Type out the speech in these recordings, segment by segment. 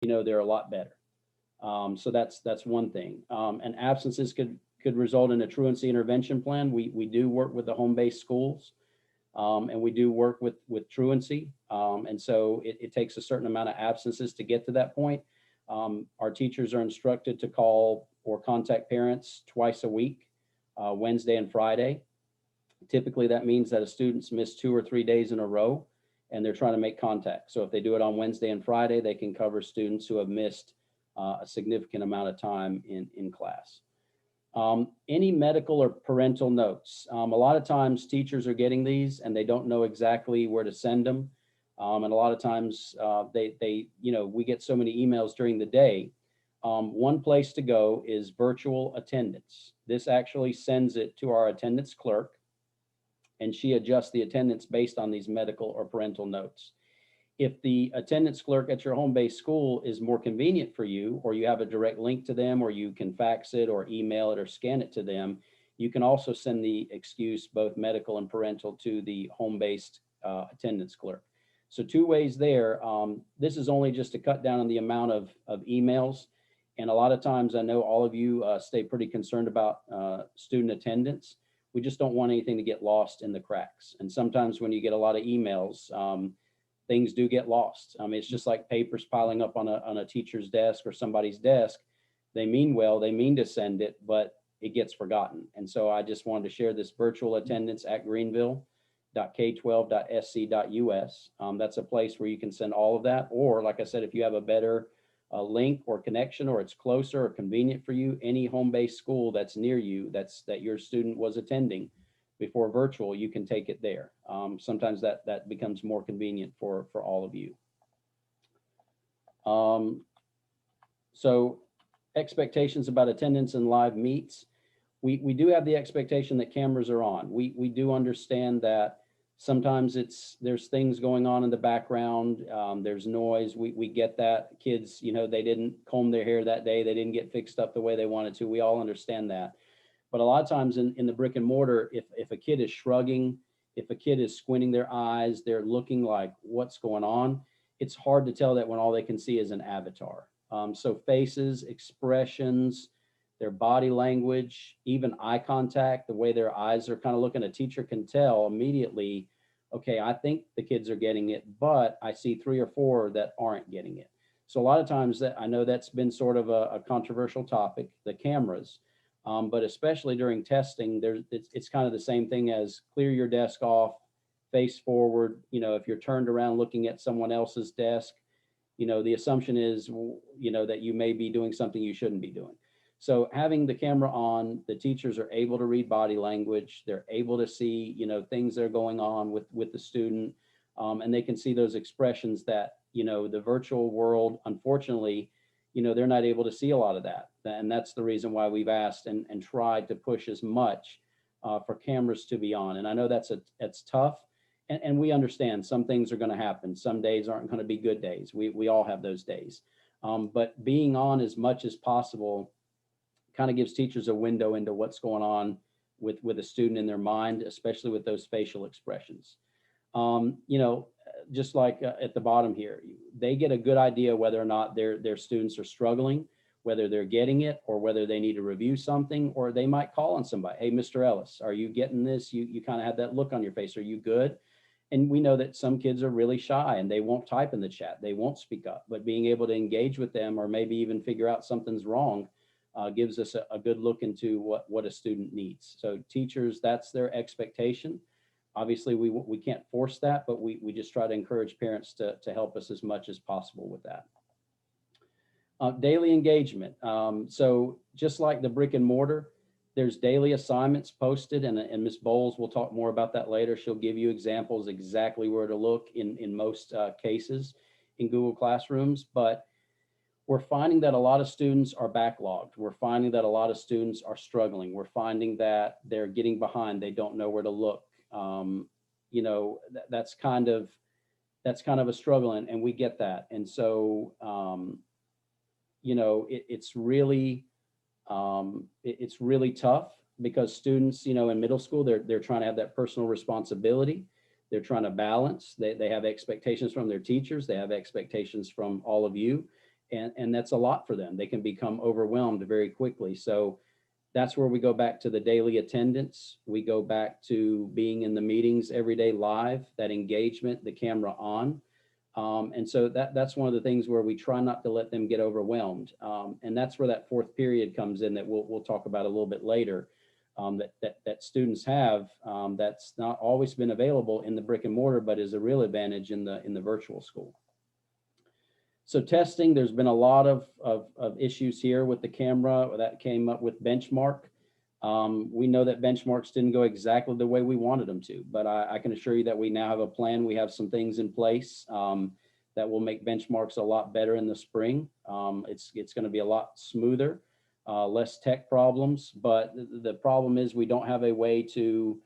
they're a lot better. So that's one thing. And absences could result in a truancy intervention plan. We do work with the home-based schools, and we do work with truancy. And so it takes a certain amount of absences to get to that point. Our teachers are instructed to call or contact parents twice a week, Wednesday and Friday. Typically, that means that a student's missed 2 or 3 days in a row, and they're trying to make contact. So if they do it on Wednesday and Friday, they can cover students who have missed a significant amount of time in class. Any medical or parental notes. A lot of times teachers are getting these and they don't know exactly where to send them. And a lot of times we get so many emails during the day. One place to go is virtual attendance. This actually sends it to our attendance clerk, and she adjusts the attendance based on these medical or parental notes. If the attendance clerk at your home-based school is more convenient for you, or you have a direct link to them, or you can fax it or email it or scan it to them, you can also send the excuse, both medical and parental, to the home-based attendance clerk. So two ways there. This is only just to cut down on the amount of emails. And a lot of times I know all of you stay pretty concerned about student attendance. We just don't want anything to get lost in the cracks. And sometimes when you get a lot of emails, things do get lost. It's just like papers piling up on a teacher's desk or somebody's desk. They mean well, they mean to send it, but it gets forgotten. And so I just wanted to share this virtual attendance at greenville.k12.sc.us. That's a place where you can send all of that. Or like I said, if you have a better link or connection, or it's closer or convenient for you, any home-based school that's near you, that your student was attending before virtual, you can take it there. Sometimes that becomes more convenient for all of you. So expectations about attendance in live meets. We do have the expectation that cameras are on. We do understand that sometimes there's things going on in the background. There's noise. We get that. Kids, they didn't comb their hair that day. They didn't get fixed up the way they wanted to. We all understand that. But a lot of times in the brick and mortar, if a kid is shrugging, if a kid is squinting their eyes, they're looking like, what's going on? It's hard to tell that when all they can see is an avatar. So faces, expressions, their body language, even eye contact, the way their eyes are kind of looking, a teacher can tell immediately, okay, I think the kids are getting it, but I see 3 or 4 that aren't getting it. So a lot of times I know that's been sort of a controversial topic, the cameras. But especially during testing, it's kind of the same thing as clear your desk off, face forward. If you're turned around looking at someone else's desk, the assumption is, that you may be doing something you shouldn't be doing. So having the camera on, the teachers are able to read body language. They're able to see, things that are going on with the student. And they can see those expressions that, the virtual world, unfortunately, they're not able to see a lot of that. And that's the reason why we've asked and tried to push as much for cameras to be on. And I know that's tough. And we understand some things are going to happen. Some days aren't going to be good days. We all have those days. But being on as much as possible kind of gives teachers a window into what's going on with a student in their mind, especially with those facial expressions. Just like at the bottom here, they get a good idea whether or not their students are struggling, whether they're getting it, or whether they need to review something, or they might call on somebody. Hey, Mr. Ellis, are you getting this? You kind of have that look on your face. Are you good? And we know that some kids are really shy and they won't type in the chat. They won't speak up, but being able to engage with them, or maybe even figure out something's wrong, gives us a good look into what a student needs. So teachers, that's their expectation. Obviously, we can't force that, but we just try to encourage parents to help us as much as possible with that. Daily engagement. So just like the brick and mortar, there's daily assignments posted, and Ms. Bowles will talk more about that later. She'll give you examples exactly where to look in most cases in Google Classrooms. But we're finding that a lot of students are backlogged. We're finding that a lot of students are struggling. We're finding that they're getting behind. They don't know where to look. That's kind of a struggle, and we get that. And so, it's really tough, because students, in middle school, they're trying to have that personal responsibility. They're trying to balance. They have expectations from their teachers. They have expectations from all of you. and that's a lot for them. They can become overwhelmed very quickly. So that's where we go back to the daily attendance. We go back to being in the meetings every day live, that engagement, the camera on. And so that's one of the things where we try not to let them get overwhelmed. And that's where that fourth period comes in that we'll talk about a little bit later, that students have, that's not always been available in the brick and mortar, but is a real advantage in the virtual school. So testing, there's been a lot of issues here with the camera that came up with benchmark. We know that benchmarks didn't go exactly the way we wanted them to, but I can assure you that we now have a plan. We have some things in place that will make benchmarks a lot better in the spring. It's going to be a lot smoother, less tech problems, but the problem is we don't have a way to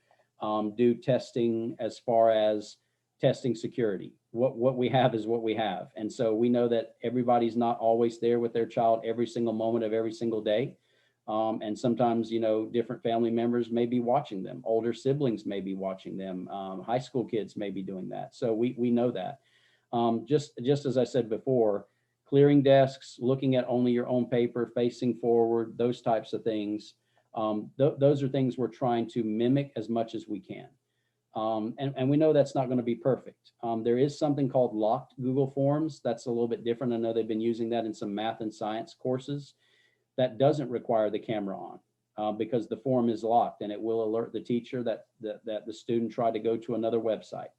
do testing as far as testing security. What we have is what we have. And so we know that everybody's not always there with their child every single moment of every single day. And sometimes, different family members may be watching them. Older siblings may be watching them. High school kids may be doing that. So we know that. Just as I said before, clearing desks, looking at only your own paper, facing forward, those types of things. Those are things we're trying to mimic as much as we can. And we know that's not going to be perfect. There is something called locked Google Forms. That's a little bit different. I know they've been using that in some math and science courses. That doesn't require the camera on because the form is locked, and it will alert the teacher that the student tried to go to another website.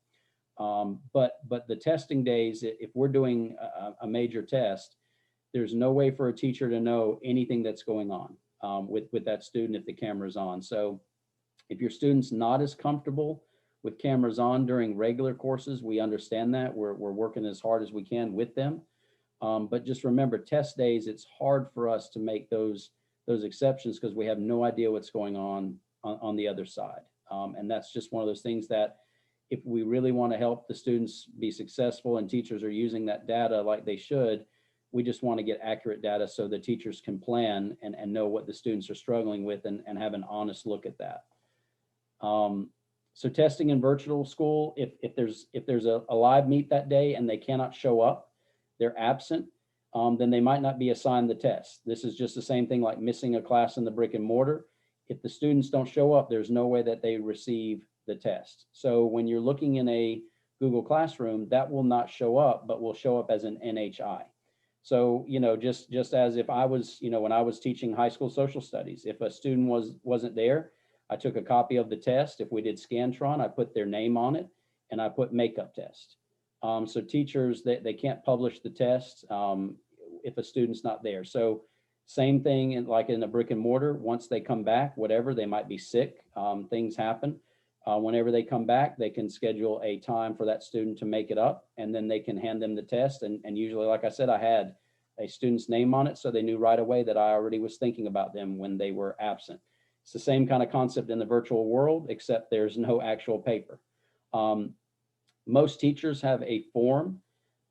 But the testing days, if we're doing a major test, there's no way for a teacher to know anything that's going on with that student if the camera's on. So if your student's not as comfortable with cameras on during regular courses, we understand that. We're working as hard as we can with them. But just remember, test days, it's hard for us to make those exceptions because we have no idea what's going on the other side. And that's just one of those things that if we really want to help the students be successful and teachers are using that data like they should, we just want to get accurate data so the teachers can plan and know what the students are struggling with and have an honest look at that. So testing in virtual school, if there's a live meet that day and they cannot show up, they're absent, then they might not be assigned the test. This is just the same thing like missing a class in the brick and mortar. If the students don't show up, there's no way that they receive the test. So when you're looking in a Google Classroom, that will not show up, but will show up as an NHI. So, just as if I was, when I was teaching high school social studies, if a student wasn't there, I took a copy of the test. If we did Scantron, I put their name on it and I put makeup test. So teachers, they can't publish the test if a student's not there. So same thing like in a brick and mortar, once they come back, whatever, they might be sick, things happen. Whenever they come back, they can schedule a time for that student to make it up, and then they can hand them the test. And usually, like I said, I had a student's name on it, so they knew right away that I already was thinking about them when they were absent. It's the same kind of concept in the virtual world, except there's no actual paper. Most teachers have a form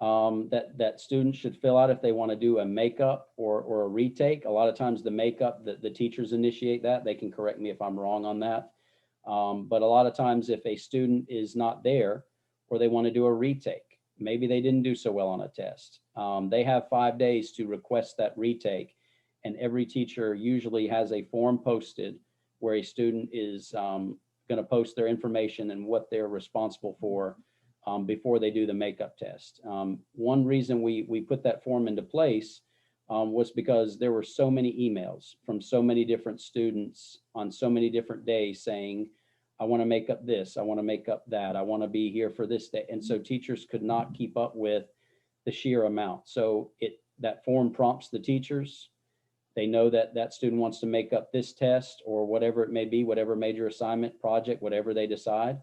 that students should fill out if they want to do a makeup or a retake. A lot of times the makeup, the teachers initiate that. They can correct me if I'm wrong on that. But a lot of times if a student is not there or they want to do a retake, maybe they didn't do so well on a test, they have 5 days to request that retake. And every teacher usually has a form posted where a student is going to post their information and what they're responsible for before they do the makeup test. One reason we put that form into place was because there were so many emails from so many different students on so many different days saying, I want to make up this, I want to make up that, I want to be here for this day. And so teachers could not keep up with the sheer amount. So that form prompts the teachers. They know that that student wants to make up this test or whatever it may be, whatever major assignment, project, whatever they decide.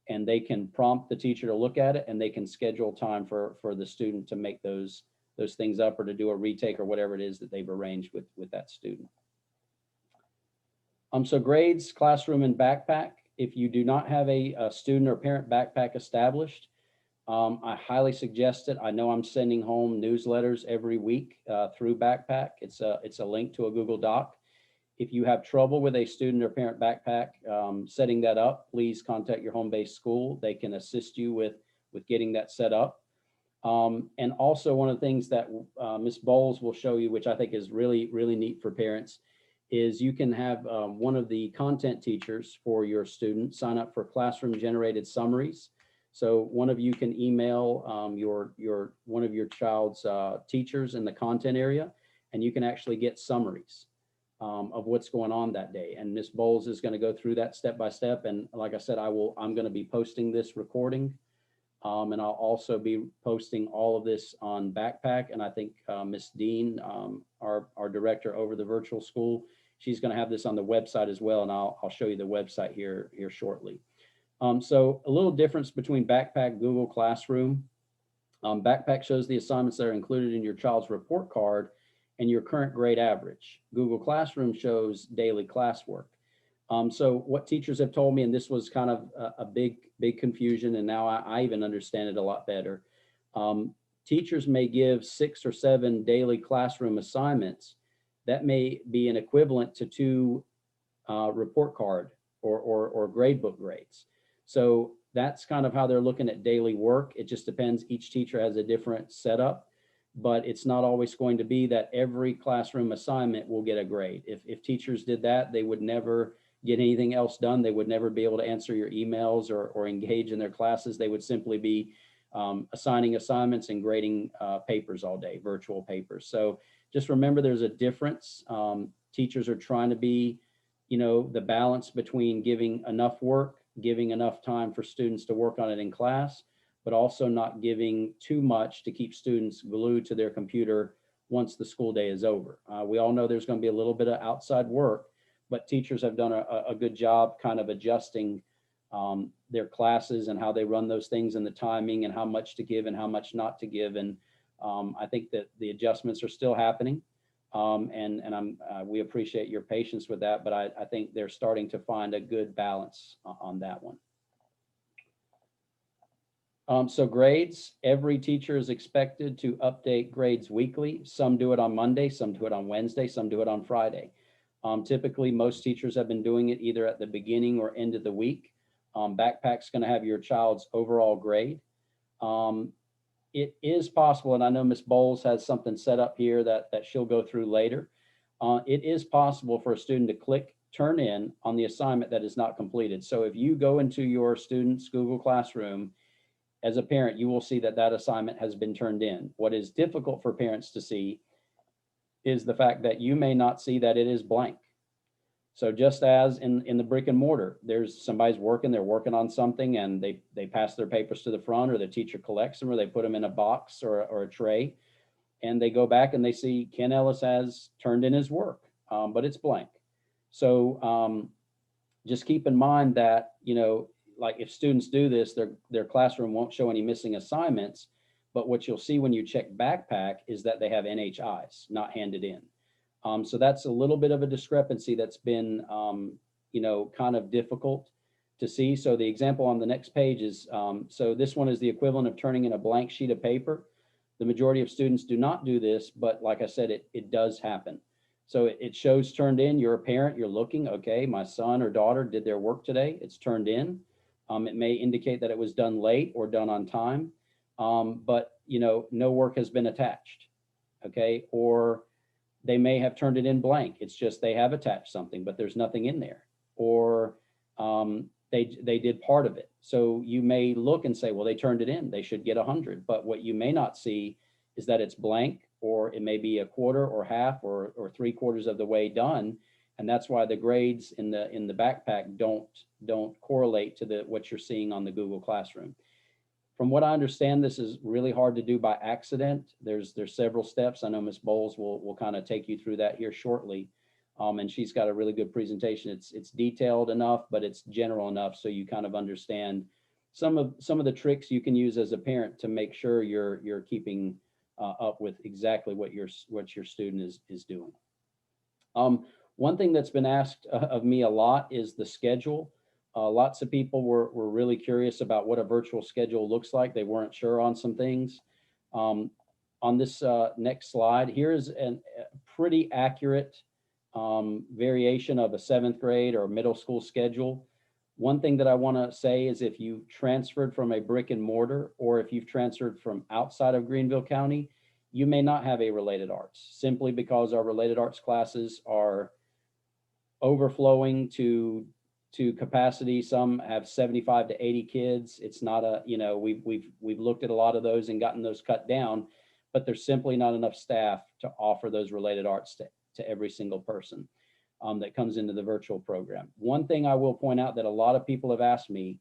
And they can prompt the teacher to look at it, and they can schedule time for the student to make those things up or to do a retake or whatever it is that they've arranged with that student. So grades, classroom, and backpack. If you do not have a student or parent backpack established, I highly suggest it. I know I'm sending home newsletters every week through Backpack. It's a link to a Google Doc. If you have trouble with a student or parent backpack setting that up, please contact your home-based school. They can assist you with getting that set up. And also one of the things that Ms. Bowles will show you, which I think is really, really neat for parents, is you can have one of the content teachers for your student sign up for classroom generated summaries. So one of you can email one of your child's teachers in the content area, and you can actually get summaries of what's going on that day. And Ms. Bowles is going to go through that step by step. And like I said, I'm going to be posting this recording. And I'll also be posting all of this on Backpack. And I think Ms. Dean, our director over the virtual school, she's going to have this on the website as well. And I'll show you the website here shortly. So a little difference between Backpack, Google Classroom. Backpack shows the assignments that are included in your child's report card and your current grade average. Google Classroom shows daily classwork. So what teachers have told me, and this was kind of a big confusion, and now I even understand it a lot better. Teachers may give 6 or 7 daily classroom assignments. That may be an equivalent to 2 report card or grade book grades. So that's kind of how they're looking at daily work. It just depends. Each teacher has a different setup, but it's not always going to be that every classroom assignment will get a grade. If teachers did that, they would never get anything else done. They would never be able to answer your emails or engage in their classes. They would simply be assigning assignments and grading papers all day, virtual papers. So just remember there's a difference. Teachers are trying to be, the balance between giving enough work, giving enough time for students to work on it in class, but also not giving too much to keep students glued to their computer once the school day is over. We all know there's going to be a little bit of outside work, but teachers have done a good job kind of adjusting their classes and how they run those things and the timing and how much to give and how much not to give. And I think that the adjustments are still happening. And we appreciate your patience with that, but I think they're starting to find a good balance on that one. So grades, every teacher is expected to update grades weekly. Some do it on Monday, some do it on Wednesday, some do it on Friday. Typically, most teachers have been doing it either at the beginning or end of the week. Backpack's going to have your child's overall grade. It is possible, and I know Ms. Bowles has something set up here that she'll go through later. It is possible for a student to click turn in on the assignment that is not completed. So if you go into your student's Google Classroom, as a parent, you will see that that assignment has been turned in. What is difficult for parents to see is the fact that you may not see that it is blank. So just as in the brick and mortar, there's somebody's working, they're working on something and they pass their papers to the front, or the teacher collects them, or they put them in a box or a tray, and they go back and they see Ken Ellis has turned in his work, but it's blank. So just keep in mind that, like if students do this, their classroom won't show any missing assignments, but what you'll see when you check Backpack is that they have NHIs not handed in. So that's a little bit of a discrepancy that's been, kind of difficult to see. So the example on the next page is, so this one is the equivalent of turning in a blank sheet of paper. The majority of students do not do this, but like I said, it does happen. So it shows turned in. You're a parent, you're looking, okay, my son or daughter did their work today, it's turned in. It may indicate that it was done late or done on time, but no work has been attached, okay? Or they may have turned it in blank. It's just they have attached something, but there's nothing in there. Or they did part of it. So you may look and say, well, they turned it in, they should get 100. But what you may not see is that it's blank, or it may be a quarter or half or 3/4 of the way done. And that's why the grades in the Backpack don't correlate to what you're seeing on the Google Classroom. From what I understand, this is really hard to do by accident. There's several steps. I know Ms. Bowles will kind of take you through that here shortly. And she's got a really good presentation. It's detailed enough, but it's general enough so you kind of understand some of the tricks you can use as a parent to make sure you're keeping up with exactly what your student is doing. One thing that's been asked of me a lot is the schedule. Lots of people were really curious about what a virtual schedule looks like. They weren't sure on some things. On this next slide, here is a pretty accurate variation of a 7th grade or middle school schedule. One thing that I want to say is if you transferred from a brick and mortar, or if you've transferred from outside of Greenville County, you may not have a related arts, simply because our related arts classes are overflowing to capacity. Some have 75 to 80 kids. It's not a, we've looked at a lot of those and gotten those cut down, but there's simply not enough staff to offer those related arts to every single person that comes into the virtual program. One thing I will point out that a lot of people have asked me,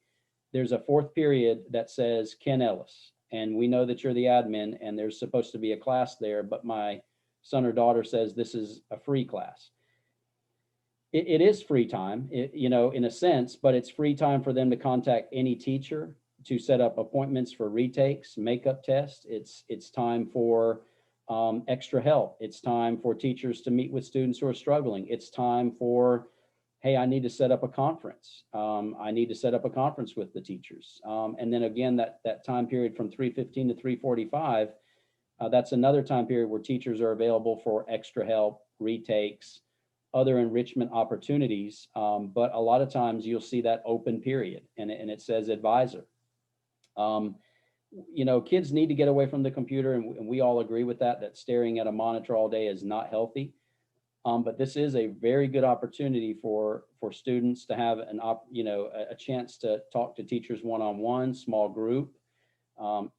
there's a fourth period that says Ken Ellis, and we know that you're the admin and there's supposed to be a class there, but my son or daughter says this is a free class. It is free time, in a sense, but it's free time for them to contact any teacher to set up appointments for retakes, makeup tests. It's time for extra help. It's time for teachers to meet with students who are struggling. It's time for, hey, I need to set up a conference. I need to set up a conference with the teachers. And then again, that time period from 3:15 to 3:45, that's another time period where teachers are available for extra help, retakes, other enrichment opportunities. But a lot of times you'll see that open period and it says advisor. Kids need to get away from the computer, and we all agree with that staring at a monitor all day is not healthy. But this is a very good opportunity for students to have a chance to talk to teachers one-on-one, small group,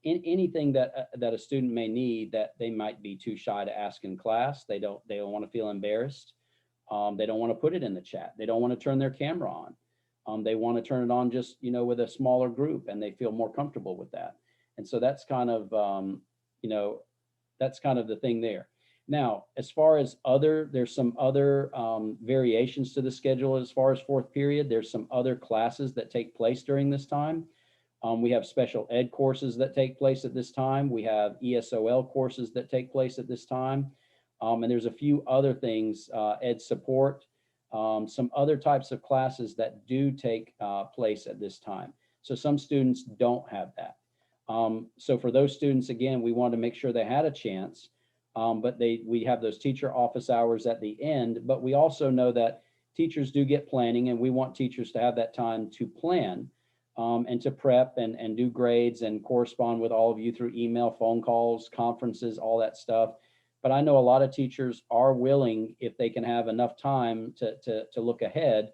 anything that a student may need that they might be too shy to ask in class. They don't want to feel embarrassed. They don't want to put it in the chat. They don't want to turn their camera on. They want to turn it on just, with a smaller group, and they feel more comfortable with that. And so that's kind of, that's kind of the thing there. Now, as far as there's some other variations to the schedule as far as fourth period. There's some other classes that take place during this time. We have special ed courses that take place at this time. We have ESOL courses that take place at this time. And there's a few other things, ed support, some other types of classes that do take place at this time. So some students don't have that. So for those students, again, we want to make sure they had a chance, but we have those teacher office hours at the end, but we also know that teachers do get planning, and we want teachers to have that time to plan and to prep and do grades and correspond with all of you through email, phone calls, conferences, all that stuff. But I know a lot of teachers are willing, if they can have enough time to look ahead,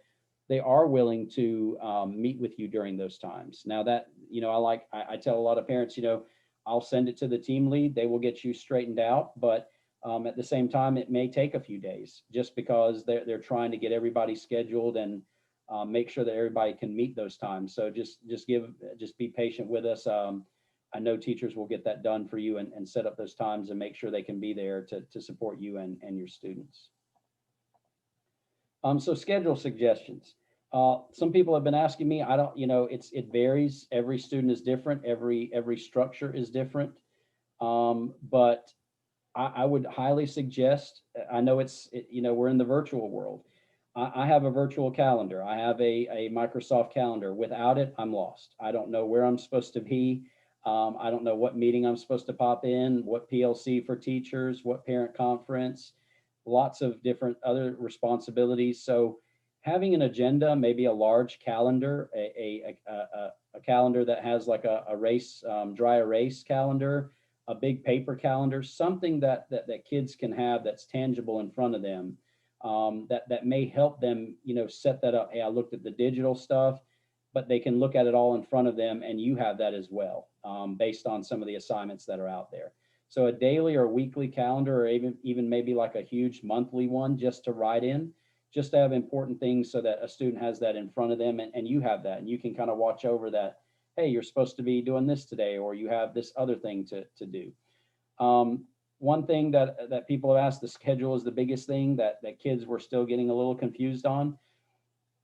they are willing to meet with you during those times. Now that, I tell a lot of parents, I'll send it to the team lead. They will get you straightened out. But at the same time, it may take a few days just because they're trying to get everybody scheduled and make sure that everybody can meet those times. So just be patient with us. I know teachers will get that done for you and set up those times and make sure they can be there to support you and your students. So schedule suggestions. Some people have been asking me, I don't, it varies. Every student is different. Every structure is different. But I would highly suggest, I know we're in the virtual world. I have a virtual calendar. I have a Microsoft calendar. Without it, I'm lost. I don't know where I'm supposed to be. I don't know what meeting I'm supposed to pop in, what PLC for teachers, what parent conference, lots of different other responsibilities. So having an agenda, maybe a large calendar, a calendar that has like a race, dry erase calendar, a big paper calendar, something that kids can have that's tangible in front of them, that may help them, set that up. Hey, I looked at the digital stuff, but they can look at it all in front of them, and you have that as well, based on some of the assignments that are out there. So a daily or weekly calendar, or even maybe like a huge monthly one, just to write in, just to have important things so that a student has that in front of them, and you have that, and you can kind of watch over that. Hey, you're supposed to be doing this today, or you have this other thing to do. One thing that people have asked, the schedule is the biggest thing that kids were still getting a little confused on.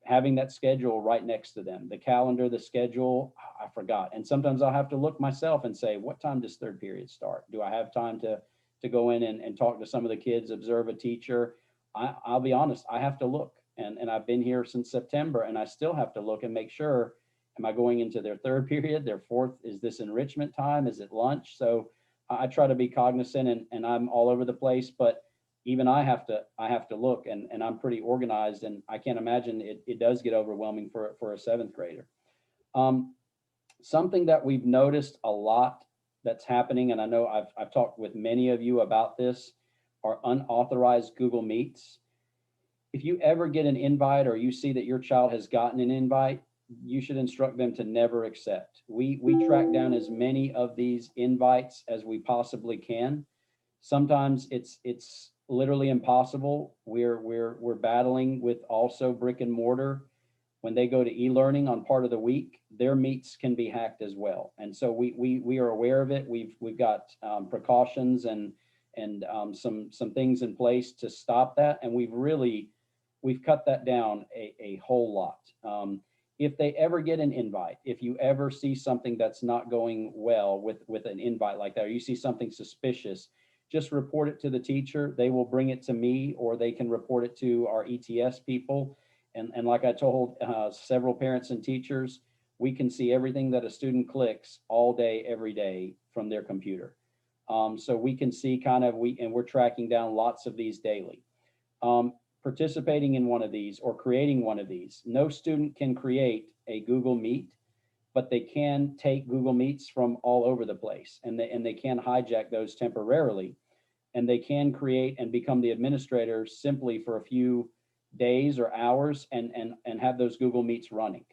Having that schedule right next to them, the calendar, the schedule, I forgot. And sometimes I'll have to look myself and say, what time does third period start? Do I have time to go in and talk to some of the kids, observe a teacher? I'll be honest, I have to look. And I've been here since September, and I still have to look and make sure, am I going into their third period, their fourth? Is this enrichment time? Is it lunch? So I try to be cognizant, and I'm all over the place. But even I have to look, and I'm pretty organized, and I can't imagine it does get overwhelming for a seventh grader. Um, Something that we've noticed a lot that's happening, and I know I've talked with many of you about this, are unauthorized Google Meets. If you ever get an invite or you see that your child has gotten an invite, you should instruct them to never accept. We track down as many of these invites as we possibly can. Sometimes it's literally impossible. We're battling with also brick and mortar. When they go to e-learning on part of the week, their meets can be hacked as well. And so we are aware of it. We've got precautions and some things in place to stop that. And we've cut that down a whole lot. If they ever get an invite, if you ever see something that's not going well with an invite like that, or you see something suspicious, just report it to the teacher. They will bring it to me, or they can report it to our ETS people. And like I told several parents and teachers, we can see everything that a student clicks all day, every day from their computer. So we can see and we're tracking down lots of these daily. Participating in one of these or creating one of these, no student can create a Google Meet, but they can take Google Meets from all over the place, and they can hijack those temporarily, and they can create and become the administrator simply for a few days or hours and have those Google Meets running.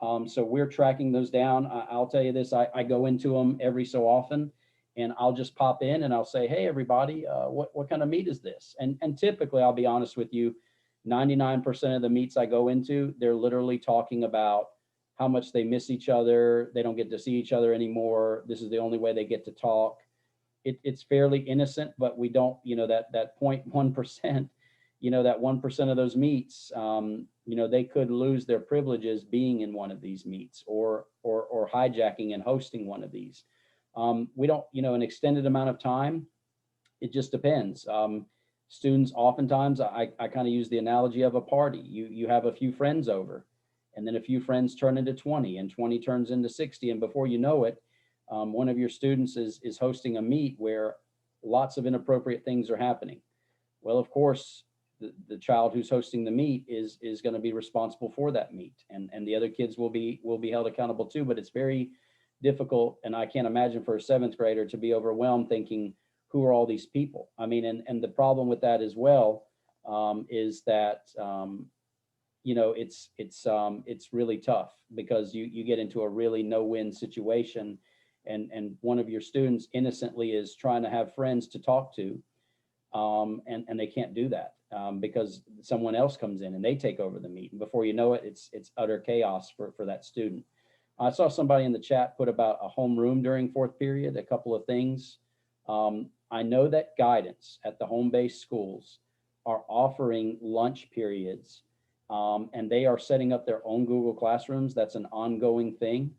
So we're tracking those down. I'll tell you this, I go into them every so often, and I'll just pop in and I'll say, hey, everybody, what kind of meet is this? And typically, I'll be honest with you, 99% of the meets I go into, they're literally talking about how much they miss each other. They don't get to see each other anymore. This is the only way they get to talk. It's fairly innocent, but we don't, that 0.1%, that 1% of those meets, they could lose their privileges being in one of these meets or hijacking and hosting one of these. We don't, an extended amount of time, it just depends. Students, oftentimes, I kind of use the analogy of a party. You have a few friends over, and then a few friends turn into 20, and 20 turns into 60. And before you know it, one of your students is hosting a meet where lots of inappropriate things are happening. Well, of course, the child who's hosting the meet is going to be responsible for that meet, and the other kids will be held accountable too. But it's very difficult, and I can't imagine for a seventh grader to be overwhelmed thinking, who are all these people? I mean, and the problem with that as well is that it's really tough, because you get into a really no-win situation, and one of your students innocently is trying to have friends to talk to, and they can't do that because someone else comes in and they take over the meet, and before you know it, it's utter chaos for that student. I saw somebody in the chat put about a homeroom during fourth period, a couple of things. I know that guidance at the home-based schools are offering lunch periods, and they are setting up their own Google Classrooms. That's an ongoing thing.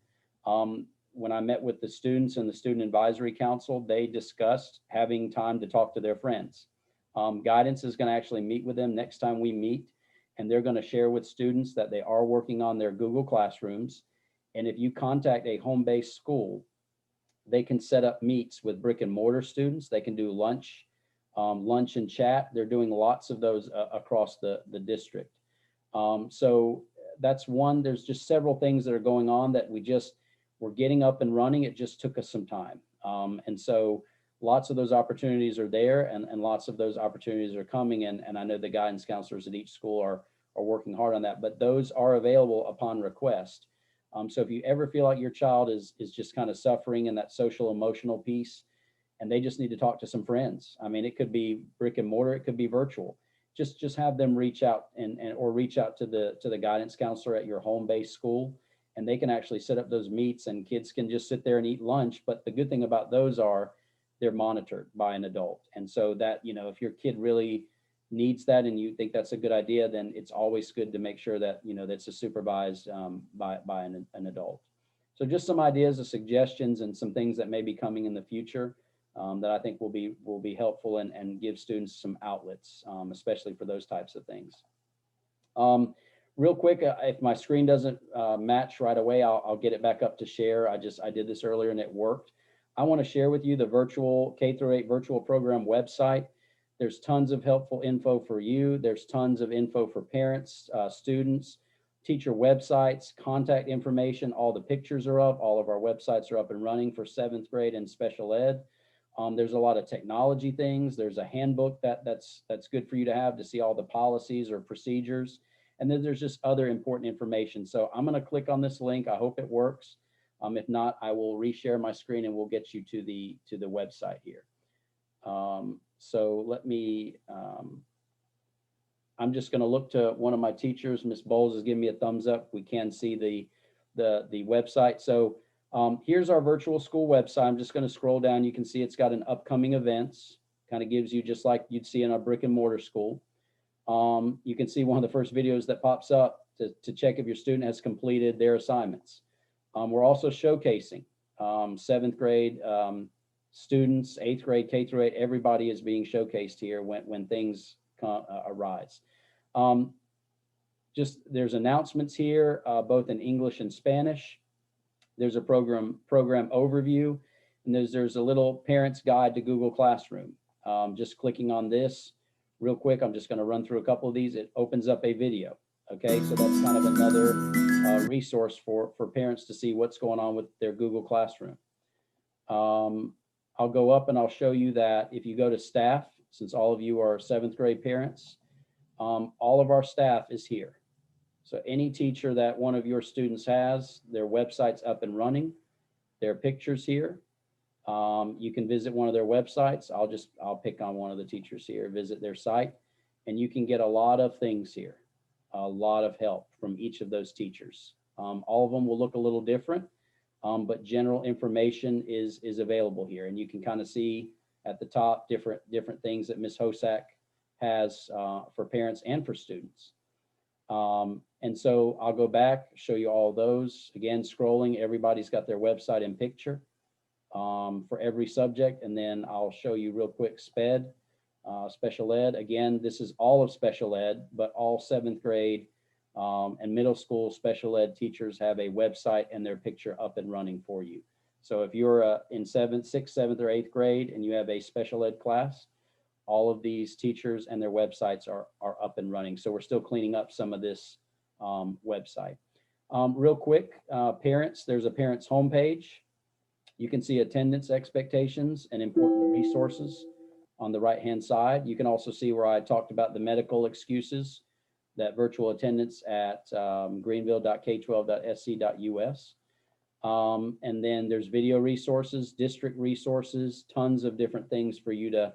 When I met with the students and the Student Advisory Council, they discussed having time to talk to their friends. Guidance is going to actually meet with them next time we meet, and they're going to share with students that they are working on their Google Classrooms. And if you contact a home-based school, they can set up meets with brick and mortar students. They can do lunch and chat. They're doing lots of those across the district. So that's one. There's just several things that are going on that we're getting up and running. It just took us some time. And so lots of those opportunities are there, and lots of those opportunities are coming. And I know the guidance counselors at each school are working hard on that, but those are available upon request. So if you ever feel like your child is just kind of suffering in that social emotional piece, and they just need to talk to some friends. I mean, it could be brick and mortar, it could be virtual. Just have them reach out or reach out to the guidance counselor at your home-based school, and they can actually set up those meets, and kids can just sit there and eat lunch. But the good thing about those are they're monitored by an adult. And so that, if your kid really needs that and you think that's a good idea, then it's always good to make sure that that's supervised by an adult. So just some ideas of suggestions and some things that may be coming in the future that I think will be helpful and give students some outlets, especially for those types of things. Real quick, if my screen doesn't match right away, I'll get it back up to share. I did this earlier and it worked. I want to share with you the virtual K-8 virtual program website. There's tons of helpful info for you. There's tons of info for parents, students, teacher websites, contact information. All the pictures are up. All of our websites are up and running for 7th grade and special ed. There's a lot of technology things. There's a handbook that's good for you to have to see all the policies or procedures. And then there's just other important information. So I'm going to click on this link. I hope it works. If not, I will reshare my screen and we'll get you to the website here. So let me, I'm just going to look to one of my teachers. Ms. Bowles is giving me a thumbs up. We can see the website. So here's our virtual school website. I'm just going to scroll down. You can see it's got an upcoming events, kind of gives you just like you'd see in a brick and mortar school. You can see one of the first videos that pops up to check if your student has completed their assignments. We're also showcasing 7th grade students, 8th grade, K through 8, everybody is being showcased here when things arise. Just there's announcements here, both in English and Spanish. There's a program overview, and there's a little parent's guide to Google Classroom. Just clicking on this real quick, I'm just going to run through a couple of these. It opens up a video. Okay, so that's kind of another resource for parents to see what's going on with their Google Classroom. I'll go up and I'll show you that if you go to staff, since all of you are 7th grade parents, all of our staff is here. So any teacher that one of your students has, their website's up and running. There are pictures here. You can visit one of their websites. I'll pick on one of the teachers here, visit their site, and you can get a lot of things here, a lot of help from each of those teachers. All of them will look a little different, but general information is available here, and you can kind of see at the top different things that Ms. Hosak has for parents and for students. And so I'll go back, show you all those. Again, scrolling, everybody's got their website and picture for every subject. And then I'll show you real quick SPED, special ed. Again, this is all of special ed, but all 7th grade and middle school special ed teachers have a website and their picture up and running for you. So if you're in 6th, 7th, or 8th grade and you have a special ed class, all of these teachers and their websites are up and running. So we're still cleaning up some of this website. Real quick, parents, there's a parents homepage. You can see attendance expectations and important resources on the right-hand side. You can also see where I talked about the medical excuses, that virtual attendance at greenville.k12.sc.us. And then there's video resources, district resources, tons of different things for you to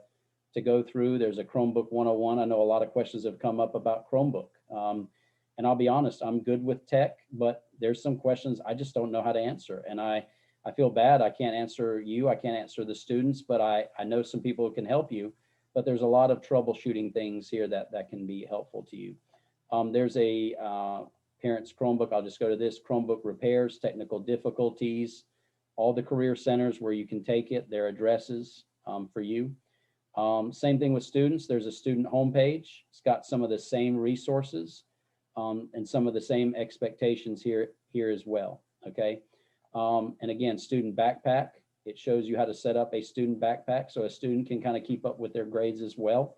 go through. There's a Chromebook 101. I know a lot of questions have come up about Chromebook. And I'll be honest, I'm good with tech, but there's some questions I just don't know how to answer. And I feel bad. I can't answer you. I can't answer the students, but I know some people who can help you. But there's a lot of troubleshooting things here that can be helpful to you. There's a parents Chromebook. I'll just go to this Chromebook repairs, technical difficulties, all the career centers where you can take it, their addresses for you. Same thing with students. There's a student homepage. It's got some of the same resources and some of the same expectations here as well. Okay. And again, student backpack. It shows you how to set up a student backpack so a student can kind of keep up with their grades as well.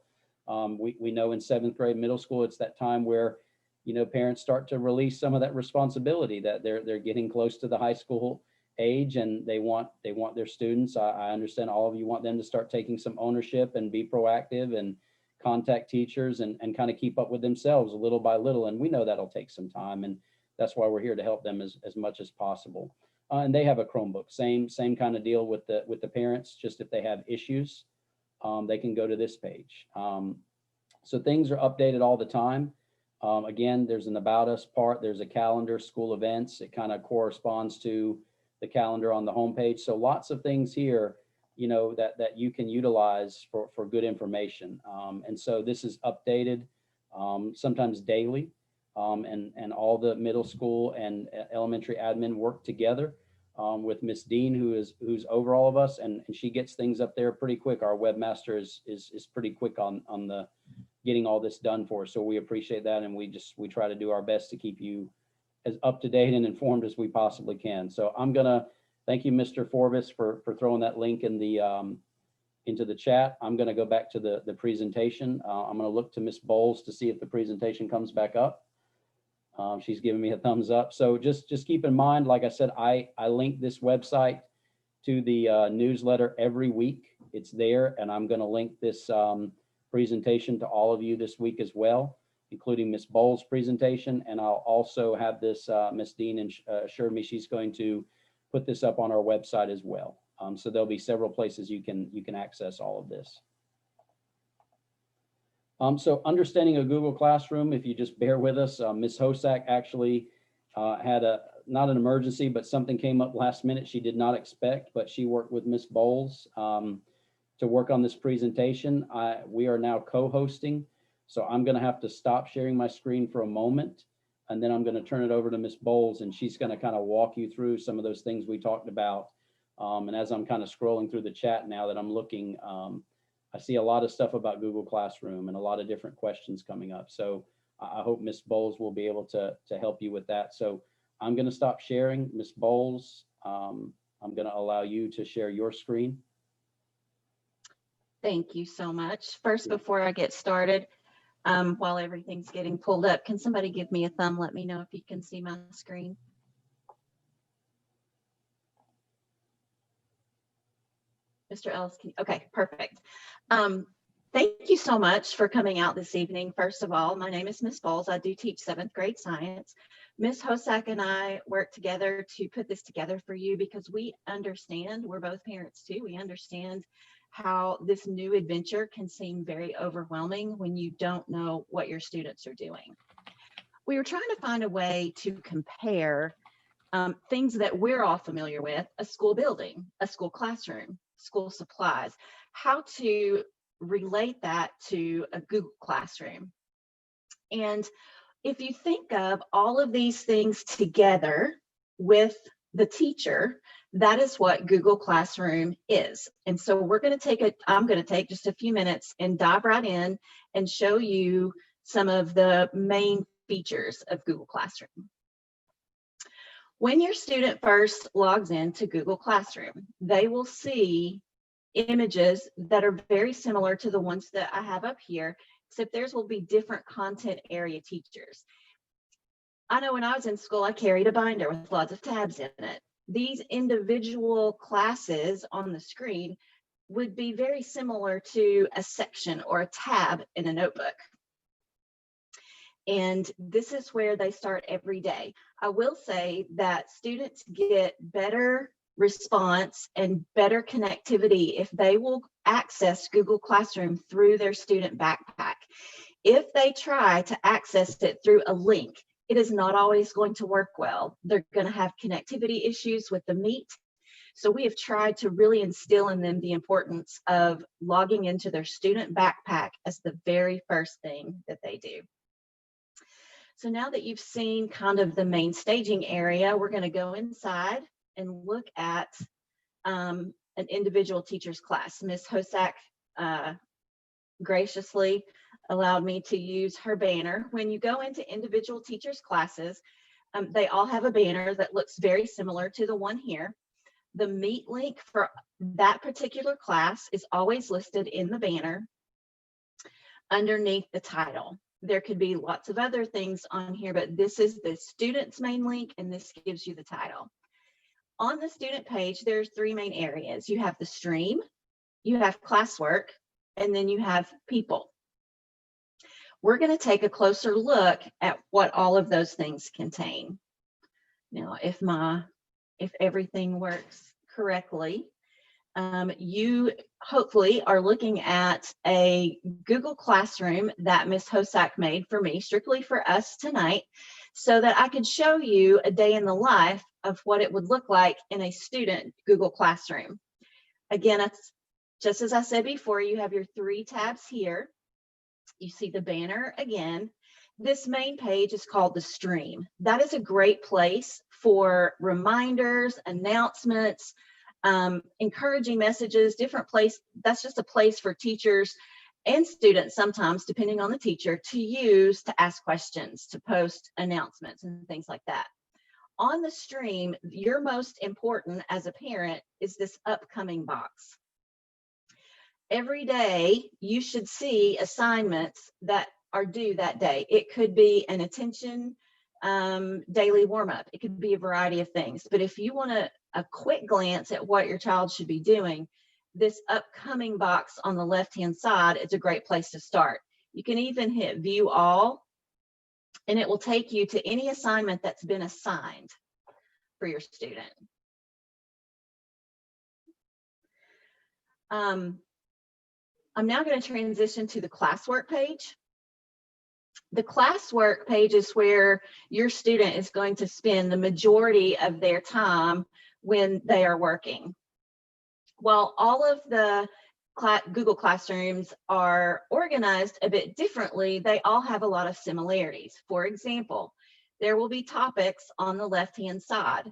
We know in 7th grade middle school, it's that time where, you know, parents start to release some of that responsibility, that they're getting close to the high school age and they want their students. I understand all of you want them to start taking some ownership and be proactive and contact teachers and kind of keep up with themselves little by little. And we know that'll take some time, and that's why we're here to help them as much as possible. And they have a Chromebook, same kind of deal with the parents. Just if they have issues, they can go to this page. So things are updated all the time. Again, there's an about us part. There's a calendar, school events. It kind of corresponds to the calendar on the homepage. So lots of things here, you know, that you can utilize for good information. And so this is updated sometimes daily. And all the middle school and elementary admin work together with Miss Dean, who's over all of us, and she gets things up there pretty quick. Our webmaster is pretty quick on the getting all this done for us. So we appreciate that, and we try to do our best to keep you as up to date and informed as we possibly can. So I'm gonna thank you, Mr. Forbes, for throwing that link in the into the chat. I'm going to go back to the presentation. I'm going to look to Miss Bowles to see if the presentation comes back up. She's giving me a thumbs up. So just keep in mind, like I said, I link this website to the newsletter every week. It's there, and I'm going to link this presentation to all of you this week as well, including Miss Bowles' presentation. And I'll also have this, Miss Dean assured me she's going to put this up on our website as well. So there'll be several places you can access all of this. So understanding a Google Classroom, if you just bear with us, Ms. Hosak actually had not an emergency, but something came up last minute she did not expect, but she worked with Ms. Bowles to work on this presentation. We are now co-hosting, so I'm gonna have to stop sharing my screen for a moment, and then I'm gonna turn it over to Ms. Bowles, and she's gonna kind of walk you through some of those things we talked about. And as I'm kind of scrolling through the chat now that I'm looking, I see a lot of stuff about Google Classroom and a lot of different questions coming up. So I hope Ms. Bowles will be able to help you with that. So I'm going to stop sharing. Ms. Bowles, I'm going to allow you to share your screen. Thank you so much. First, before I get started, while everything's getting pulled up, can somebody give me a thumb? Let me know if you can see my screen. Mr. Ellis, okay, perfect. Thank you so much for coming out this evening. First of all, my name is Miss Bowles. I do teach 7th grade science. Miss Hosak and I work together to put this together for you because we understand, we're both parents too, we understand how this new adventure can seem very overwhelming when you don't know what your students are doing. We were trying to find a way to compare things that we're all familiar with: a school building, a school classroom, school supplies, how to relate that to a Google Classroom. And if you think of all of these things together with the teacher, that is what Google Classroom is. And so I'm going to take just a few minutes and dive right in and show you some of the main features of Google Classroom. When your student first logs into Google Classroom, they will see images that are very similar to the ones that I have up here, except theirs will be different content area teachers. I know when I was in school, I carried a binder with lots of tabs in it. These individual classes on the screen would be very similar to a section or a tab in a notebook. And this is where they start every day. I will say that students get better response and better connectivity if they will access Google Classroom through their student backpack. If they try to access it through a link, it is not always going to work well. They're going to have connectivity issues with the Meet. So we have tried to really instill in them the importance of logging into their student backpack as the very first thing that they do. So now that you've seen kind of the main staging area, we're going to go inside and look at an individual teacher's class. Ms. Hosak graciously allowed me to use her banner. When you go into individual teachers' classes, they all have a banner that looks very similar to the one here. The Meet link for that particular class is always listed in the banner underneath the title. There could be lots of other things on here, but this is the student's main link, and this gives you the title. On the student page, there's 3 main areas. You have the stream, you have classwork, and then you have people. We're going to take a closer look at what all of those things contain. Now, if everything works correctly, you hopefully are looking at a Google Classroom that Ms. Hosak made for me, strictly for us tonight, so that I could show you a day in the life of what it would look like in a student Google Classroom. Again, it's just as I said before, you have your 3 tabs here. You see the banner again. This main page is called the stream. That is a great place for reminders, announcements, encouraging messages, different place. That's just a place for teachers and students sometimes, depending on the teacher, to use to ask questions, to post announcements and things like that. On the stream, your most important as a parent is this upcoming box. every day you should see assignments that are due that day. It could be an attention daily warm-up. It could be a variety of things. But if you want a quick glance at what your child should be doing, this upcoming box on the left-hand side is a great place to start. You can even hit view all, and it will take you to any assignment that's been assigned for your student. I'm now going to transition to the classwork page. The classwork page is where your student is going to spend the majority of their time when they are working. While all of the Google Classrooms are organized a bit differently, they all have a lot of similarities. For example, there will be topics on the left-hand side.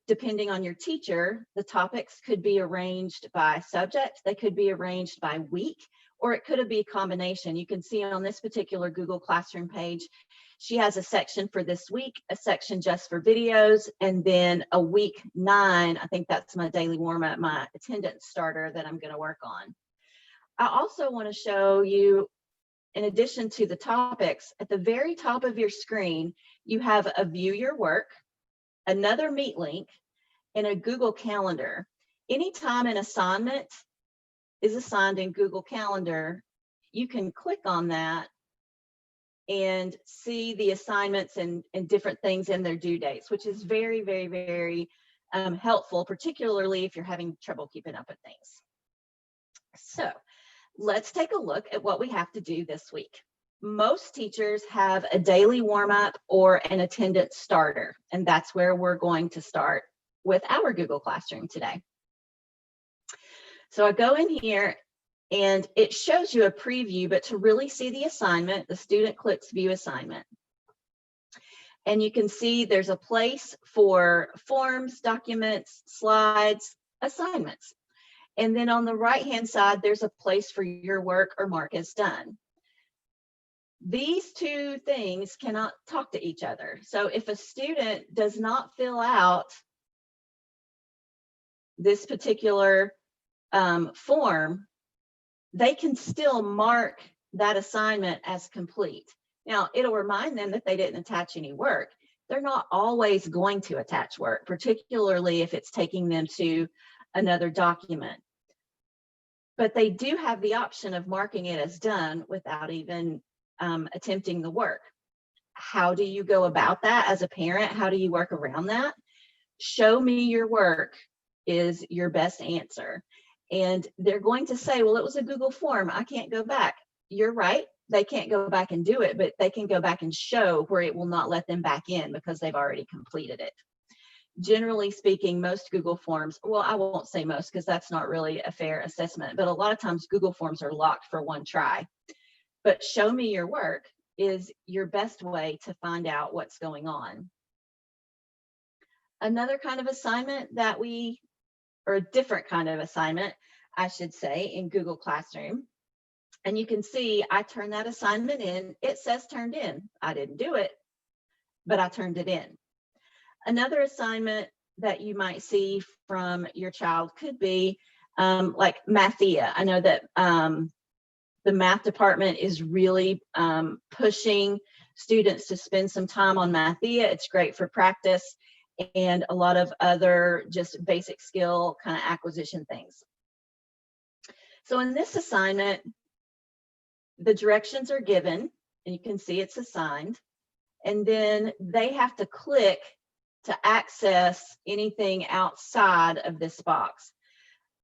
Depending on your teacher, the topics could be arranged by subject, they could be arranged by week, or it could be a combination. You can see on this particular Google Classroom page, she has a section for this week, a section just for videos, and then a week 9, I think that's my daily warm-up, my attendance starter that I'm going to work on. I also want to show you, in addition to the topics, at the very top of your screen, you have a view your work, another Meet link, and a Google Calendar. Anytime an assignment is assigned in Google Calendar, you can click on that and see the assignments and different things in their due dates, which is very, very, very helpful, particularly if you're having trouble keeping up with things. So let's take a look at what we have to do this week. Most teachers have a daily warm-up or an attendance starter, and that's where we're going to start with our Google Classroom today. So I go in here and it shows you a preview, but to really see the assignment, the student clicks view assignment. And you can see there's a place for forms, documents, slides, assignments. And then on the right-hand side, there's a place for your work or mark as done. These two things cannot talk to each other. So if a student does not fill out this particular form, they can still mark that assignment as complete. Now, it'll remind them that they didn't attach any work. They're not always going to attach work, particularly if it's taking them to another document. But they do have the option of marking it as done without even attempting the work. How do you go about that as a parent? How do you work around that? Show me your work is your best answer. And they're going to say, well, it was a Google form, I can't go back. You're right, they can't go back and do it, but they can go back and show where it will not let them back in because they've already completed it. Generally speaking, most Google Forms, well, I won't say most because that's not really a fair assessment, but a lot of times Google Forms are locked for one try. But show me your work is your best way to find out what's going on. Another kind of assignment that or a different kind of assignment, I should say, in Google Classroom. And you can see I turned that assignment in. It says turned in. I didn't do it, but I turned it in. Another assignment that you might see from your child could be like Mathia. I know that the math department is really pushing students to spend some time on Mathia. It's great for practice and a lot of other just basic skill kind of acquisition things. So in this assignment, the directions are given and you can see it's assigned, and then they have to click to access anything outside of this box.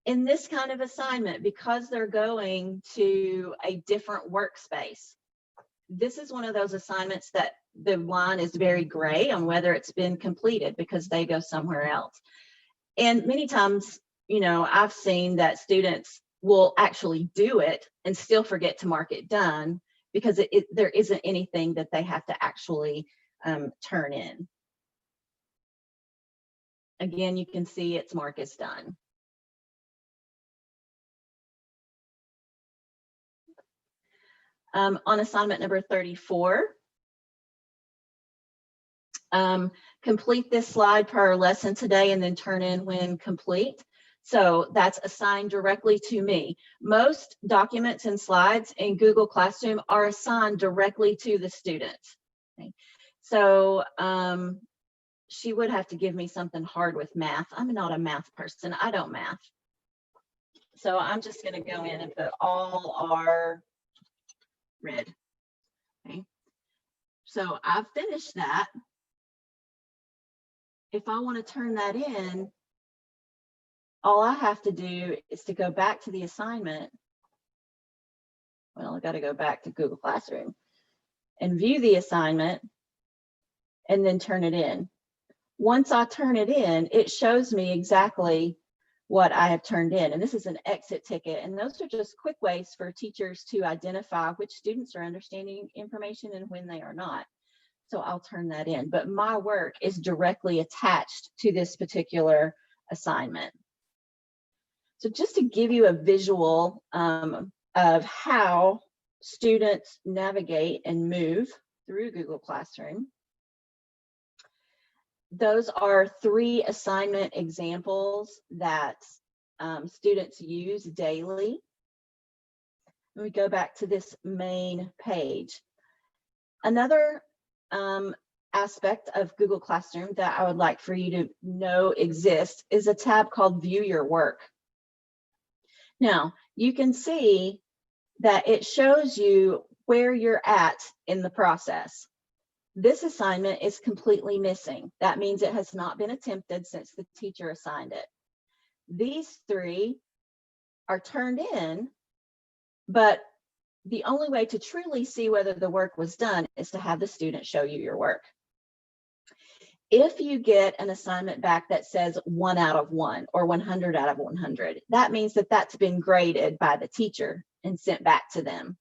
In this kind of assignment, because they're going to a different workspace, this is one of those assignments that the line is very gray on whether it's been completed because they go somewhere else. And many times, you know, I've seen that students will actually do it and still forget to mark it done because there isn't anything that they have to actually turn in. Again, you can see it's marked as done. On assignment number 34, complete this slide per lesson today and then turn in when complete. So that's assigned directly to me. Most documents and slides in Google Classroom are assigned directly to the student. Okay. So she would have to give me something hard with math. I'm not a math person. I don't math. So I'm just going to go in and put all are red. Okay. So I've finished that. If I want to turn that in, all I have to do is to go back to the assignment. Well, I got to go back to Google Classroom and view the assignment and then turn it in. Once I turn it in, it shows me exactly what I have turned in. And this is an exit ticket. And those are just quick ways for teachers to identify which students are understanding information and when they are not. So I'll turn that in. But my work is directly attached to this particular assignment. So just to give you a visual of how students navigate and move through Google Classroom, those are 3 assignment examples that students use daily. We go back to this main page. Another aspect of Google Classroom that I would like for you to know exists is a tab called View Your Work. Now, you can see that it shows you where you're at in the process. This assignment is completely missing. That means it has not been attempted since the teacher assigned it. These 3 are turned in, but the only way to truly see whether the work was done is to have the student show you your work. If you get an assignment back that says 1 out of 1 or 100 out of 100, that means that that's been graded by the teacher and sent back to them.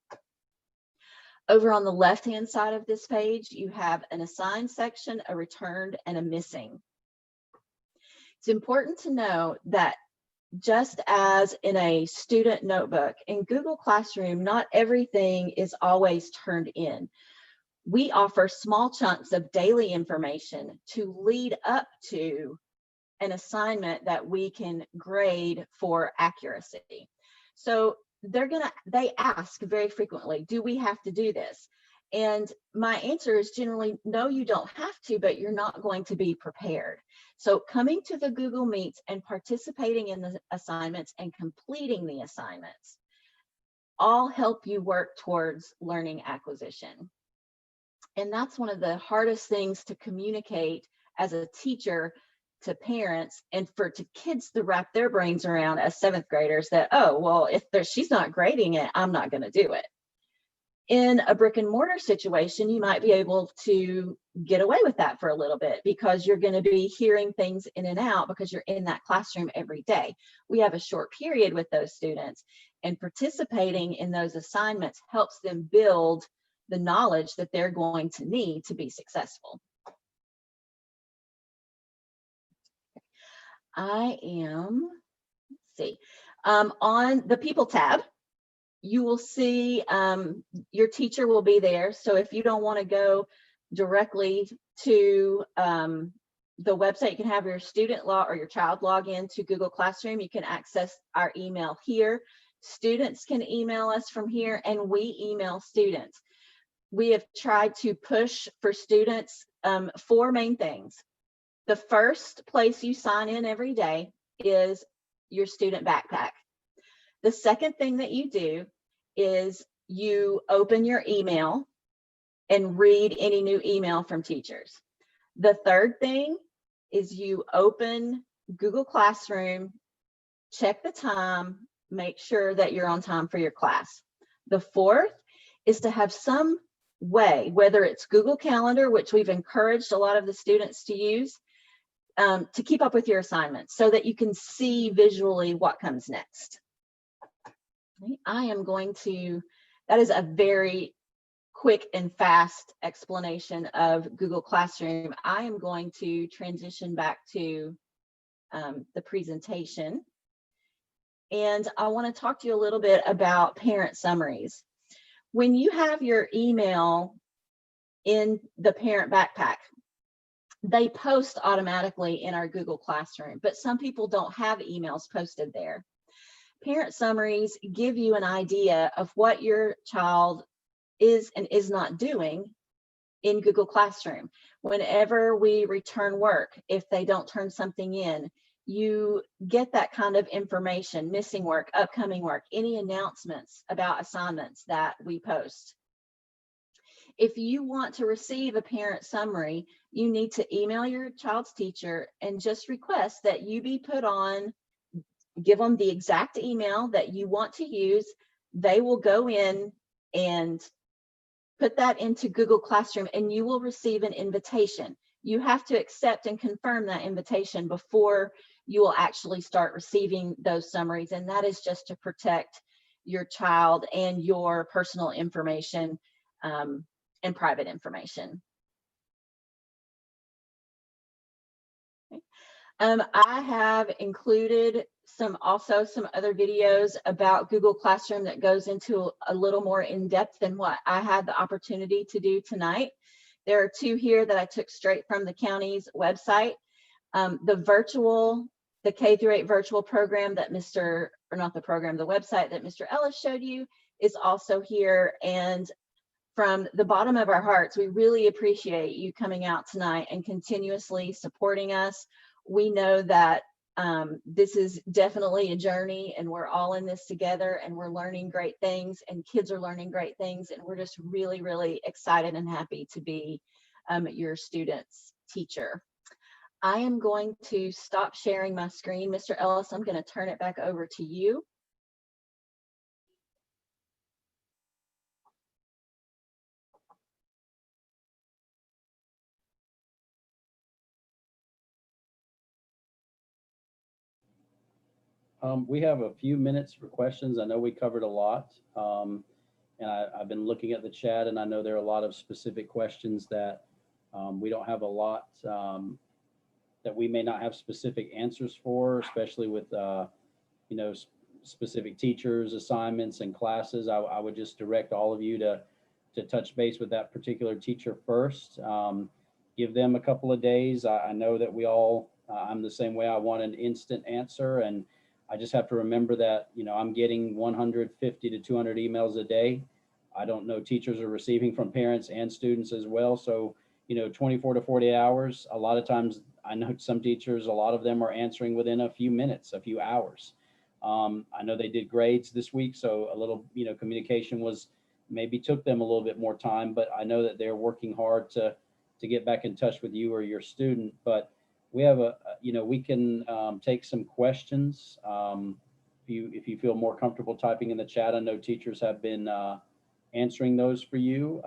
Over on the left-hand side of this page, you have an assigned section, a returned, and a missing. It's important to know that just as in a student notebook, in Google Classroom, not everything is always turned in. We offer small chunks of daily information to lead up to an assignment that we can grade for accuracy. So they ask very frequently, do we have to do this? And my answer is generally, no, you don't have to, but you're not going to be prepared. So coming to the Google Meets and participating in the assignments and completing the assignments all help you work towards learning acquisition. And that's one of the hardest things to communicate as a teacher to parents and for kids to wrap their brains around as 7th graders that, oh, well, if she's not grading it, I'm not going to do it. In a brick and mortar situation, you might be able to get away with that for a little bit because you're going to be hearing things in and out because you're in that classroom every day. We have a short period with those students, and participating in those assignments helps them build the knowledge that they're going to need to be successful. I am, let's see, on the People tab, you will see your teacher will be there. So if you don't want to go directly to the website, you can have your student log or your child log in to Google Classroom. You can access our email here. Students can email us from here, and we email students. We have tried to push for students 4 main things. The first place you sign in every day is your student backpack. The second thing that you do is you open your email and read any new email from teachers. The third thing is you open Google Classroom, check the time, make sure that you're on time for your class. The fourth is to have some way, whether it's Google Calendar, which we've encouraged a lot of the students to use, to keep up with your assignments so that you can see visually what comes next. I am going to, that is a very quick and fast explanation of Google Classroom. I am going to transition back to the presentation. And I want to talk to you a little bit about parent summaries. When you have your email in the parent backpack, they post automatically in our Google Classroom, but some people don't have emails posted there. Parent summaries give you an idea of what your child is and is not doing in Google Classroom. Whenever we return work, if they don't turn something in, you get that kind of information, missing work, upcoming work, any announcements about assignments that we post. If you want to receive a parent summary, you need to email your child's teacher and just request that you be put on, give them the exact email that you want to use. They will go in and put that into Google Classroom and you will receive an invitation. You have to accept and confirm that invitation before you will actually start receiving those summaries. And that is just to protect your child and your personal information and private information. Okay. I have included also some other videos about Google Classroom that goes into a little more in depth than what I had the opportunity to do tonight. There are two here that I took straight from the county's website. The K-8 virtual program that the website that Mr. Ellis showed you is also here. And from the bottom of our hearts, we really appreciate you coming out tonight and continuously supporting us. We know that this is definitely a journey and we're all in this together and we're learning great things and kids are learning great things. And we're just really, really excited and happy to be your student's teacher. I am going to stop sharing my screen. Mr. Ellis, I'm going to turn it back over to you. We have a few minutes for questions. I know we covered a lot. And I've been looking at the chat and I know there are a lot of specific questions that we don't have a lot, that we may not have specific answers for, especially with, you know, specific teachers, assignments and classes. I would just direct all of you to touch base with that particular teacher first. Give them a couple of days. I know that we all, I'm the same way. I want an instant answer, and I just have to remember that, you know, I'm getting 150 to 200 emails a day. I don't know teachers are receiving from parents and students as well. So, you know, 24 to 48 hours, a lot of times I know some teachers, a lot of them are answering within a few minutes, a few hours. I know they did grades this week, so a little, you know, communication was maybe took them a little bit more time, but I know that they're working hard to get back in touch with you or your student. But we have you know, we can take some questions. If you feel more comfortable typing in the chat, I know teachers have been answering those for you.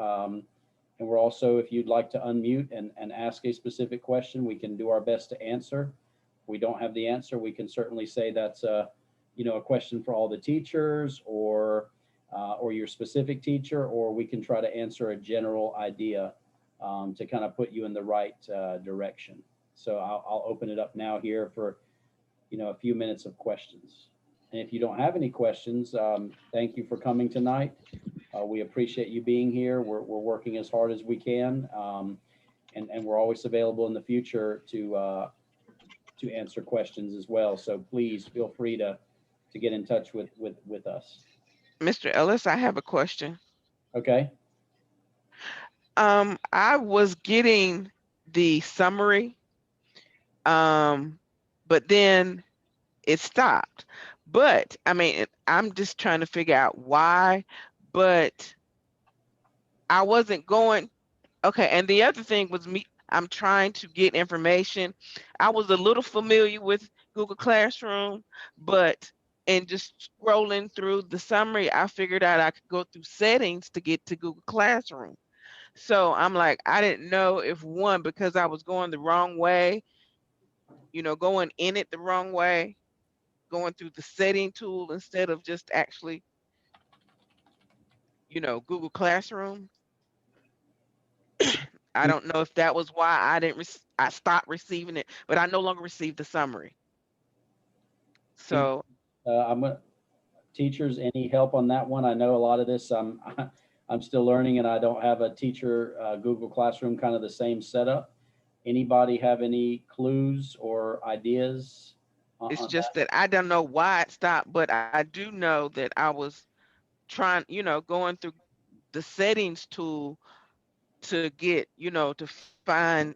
And we're also, if you'd like to unmute and ask a specific question, we can do our best to answer. If we don't have the answer, we can certainly say that's you know, a question for all the teachers or your specific teacher, or we can try to answer a general idea to kind of put you in the right direction. So I'll open it up now here for, you know, a few minutes of questions. And if you don't have any questions, thank you for coming tonight. We appreciate you being here. We're working as hard as we can, and we're always available in the future to answer questions as well. So please feel free to get in touch with us. Mr. Ellis, I have a question. Okay. I was getting the summary, but then it stopped. But I mean, I'm just trying to figure out why, but I wasn't going. Okay, and the other thing was I'm trying to get information. I was a little familiar with Google Classroom, but in just scrolling through the summary, I figured out I could go through settings to get to Google Classroom. So I'm like, I didn't know if one, because I was going the wrong way, you know, going in it the wrong way, going through the setting tool instead of just actually, you know, Google Classroom. I don't know if that was why I stopped receiving it, but I no longer receive the summary. So I'm gonna, teachers, any help on that one? I know a lot of this I'm still learning, and I don't have a teacher Google Classroom kind of the same setup. Anybody have any clues or ideas It's on just that? that I don't know why it stopped, but I do know that I was trying, going through the settings tool to get, to find,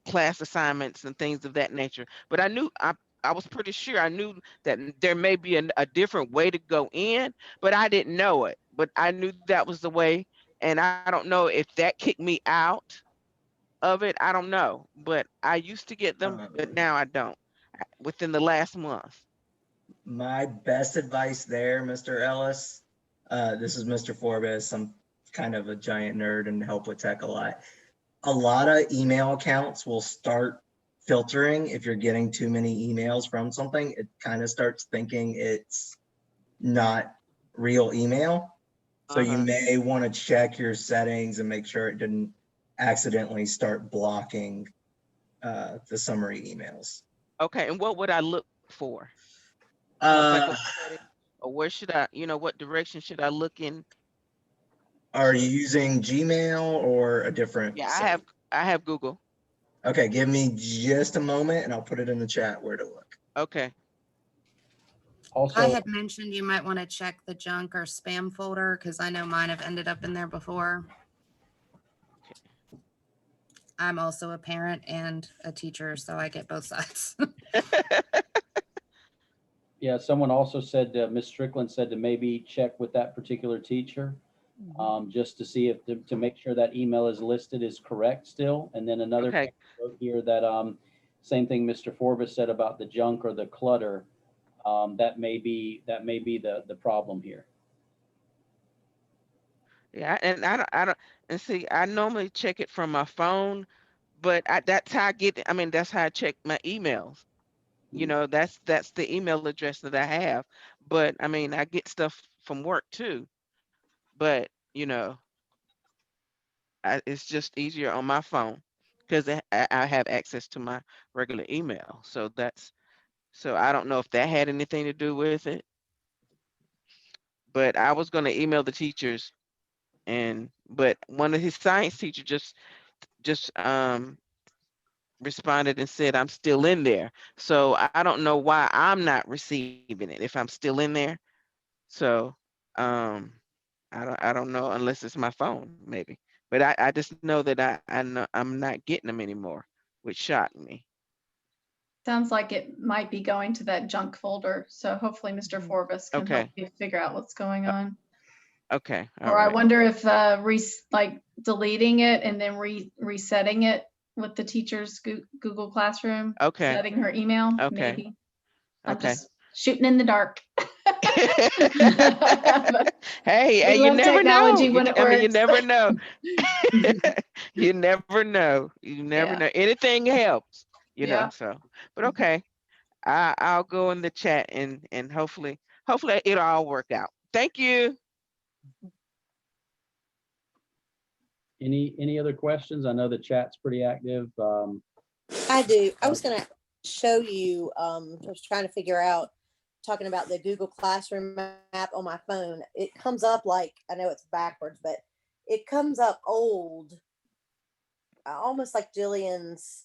class assignments and things of that nature. But I was pretty sure I knew that there may be a different way to go in, but I didn't know it. But I knew that was the way. And I don't know if that kicked me out of it. I don't know. But I used to get them, but Um, now I don't within the last month. my best advice there, Mr. Ellis. This is Mr. Forbes. I'm kind of a giant nerd and help with tech a lot. A lot of email accounts will start filtering if you're getting too many emails from something. It kind of starts thinking it's not real email. So you Uh-huh. may want to check your settings and make sure it didn't accidentally start blocking the summary emails. Okay. And what would I look for? Once I go Uh, to settings, or where should I, what direction should I look in are you to? using Gmail or a different Yeah, site? I have Google. Okay, give me just a moment and I'll put it in the chat where to look. Okay. I Also, had mentioned you might want to check the junk or spam folder because I know mine have ended up in there before. I'm also a parent and a teacher, so I get both sides. yeah, someone also said, Ms. Strickland said to maybe check with that particular teacher, just to see if, to make sure that email is listed is correct still. And then another Okay. thing I wrote here that, same thing Mr. Forbes said about the junk or the clutter, that may be the problem here. Yeah, and I don't, and see, I normally check it from my phone, but that's how I get, I mean, that's how I check my emails. That's the email address that I have. But I mean, I get stuff from work too. But, it's just easier on my phone because I have access to my regular email. So I don't know if that had anything to do with it, but I was going to email the teachers, but one of his science teachers just responded and said I'm still in there. So I don't know why I'm not receiving it if I'm still in there. So um I don't know unless it's my phone maybe. But I just know that I know I'm not getting them anymore, which shocked me. Sounds like it might be going to that junk folder. So hopefully Mr. Forbes can help Okay. you figure out what's going on. Okay. All Or I right. wonder if like deleting it and then resetting it with the teacher's Google Classroom, Okay. setting her email, Okay. maybe. I'm Okay. just shooting in the dark. Hey, We you love never know. technology when it I mean, you works. never know. You never know. You never Yeah, know. Anything helps, yeah. so. But okay. I'll go in the chat and hopefully it'll all work out. Thank you. Any other questions? I know the chat's pretty active. I do. I was going to show you, I was trying to figure out, talking about the Google Classroom app on my phone. It comes up like, I know it's backwards, but it comes up old, almost like Jillian's,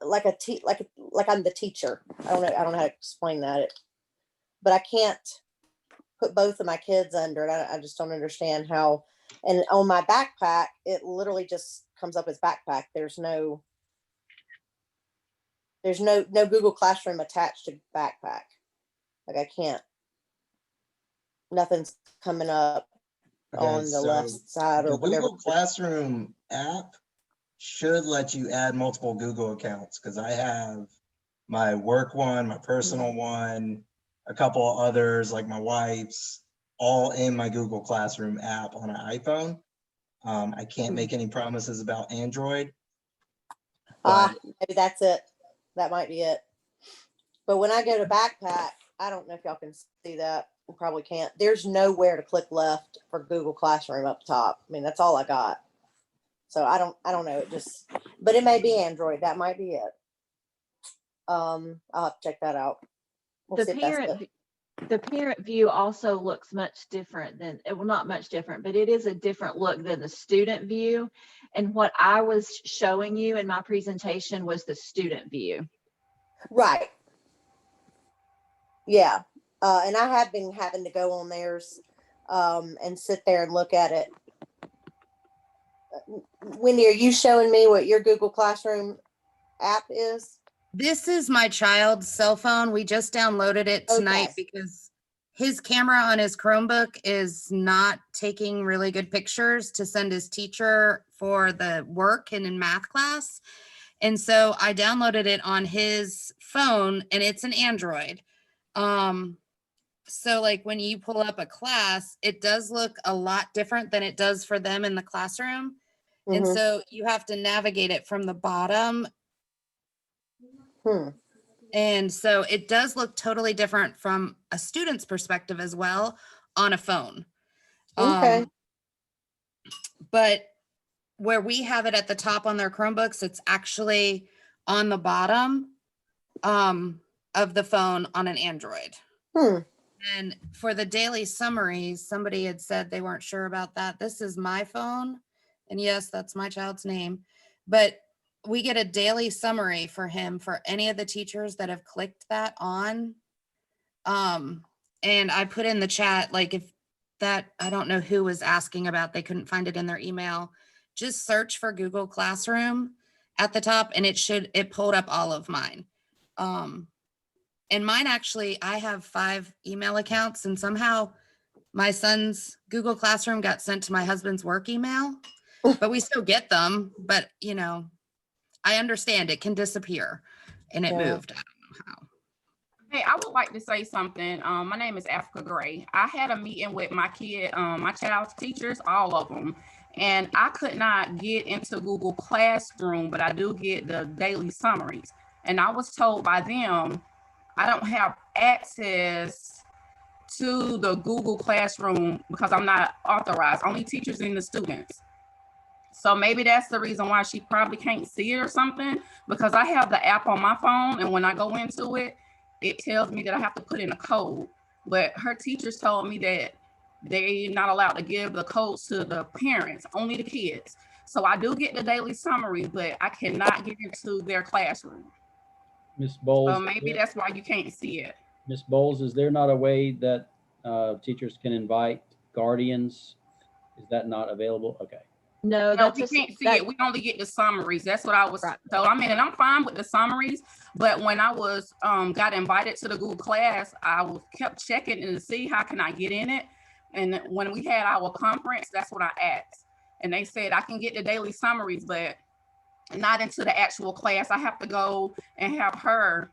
like I'm the teacher. I don't know how to explain that. But I can't put both of my kids under it. I just don't understand how. And on my backpack, it literally just comes up as backpack. There's no Google Classroom attached to backpack. Like I can't. Nothing's coming up Okay, on the so left side or the whatever. Google Classroom app should let you add multiple Google accounts because I have my work one, my personal one, a couple of others like my wife's, all in my Google Classroom app on an iPhone. I can't make any promises about Android. Maybe that's it. That might be it. But when I go to backpack, I don't know if y'all can see that. You probably can't. There's nowhere to click left for Google Classroom up top. I mean, that's all I got. So I don't know. But it may be Android. That might be it. I'll have to check that out. We'll The see if that's parent, it. The parent view also looks much different than, well, not much different, but it is a different look than the student view. And what I was showing you in my presentation was the student view. Right. Yeah. And I have been having to go on theirs and sit there and look at it. Wendy, are you showing me what your Google Classroom app is? This is my child's cell phone. We just downloaded it tonight Okay. because his camera on his Chromebook is not taking really good pictures to send his teacher for the work and in math class. And so I downloaded it on his phone, and it's an Android. So like when you pull up a class, it does look a lot different than it does for them in the classroom. And Mhm. so you have to navigate it from the bottom. Hmm. And so it does look totally different from a student's perspective as well on a phone. Okay. But where we have it at the top on their Chromebooks, it's actually on the bottom of the phone on an Android. Hmm. And for the daily summaries, somebody had said they weren't sure about that. This is my phone. And yes, that's my child's name. But we get a daily summary for him for any of the teachers that have clicked that on. And I put in the chat, like if that, I don't know who was asking about, they couldn't find it in their email. Just search for Google Classroom at the top and it pulled up all of mine. And mine actually, I have 5 email accounts and somehow my son's Google Classroom got sent to my husband's work email, but we still get them. But you know, I understand it can disappear and it Yeah. moved. I don't know how. Hey, I would like to say something. My name is Africa Gray. I had a meeting with my kid, my child's teachers, all of them, and I could not get into Google Classroom, but I do get the daily summaries. And I was told by them, I don't have access to the Google Classroom because I'm not authorized, only teachers and the students. So maybe that's the reason why she probably can't see it or something, because I have the app on my phone and when I go into it, it tells me that I have to put in a code. But her teachers told me that they're not allowed to give the codes to the parents, only the kids. So I do get the daily summary, but I cannot get into their classroom. Ms. Bowles, So maybe that's why you can't see it. Ms. Bowles, is there not a way that teachers can invite guardians? Is that not available? Okay. No, No, we can't see it. We only get the summaries. That's what I was told. I mean, and I'm fine with the summaries, but when I was got invited to the Google class, I kept checking to see how can I get in it. And when we had our conference, that's what I asked. And they said I can get the daily summaries, but not into the actual class. I have to go and have her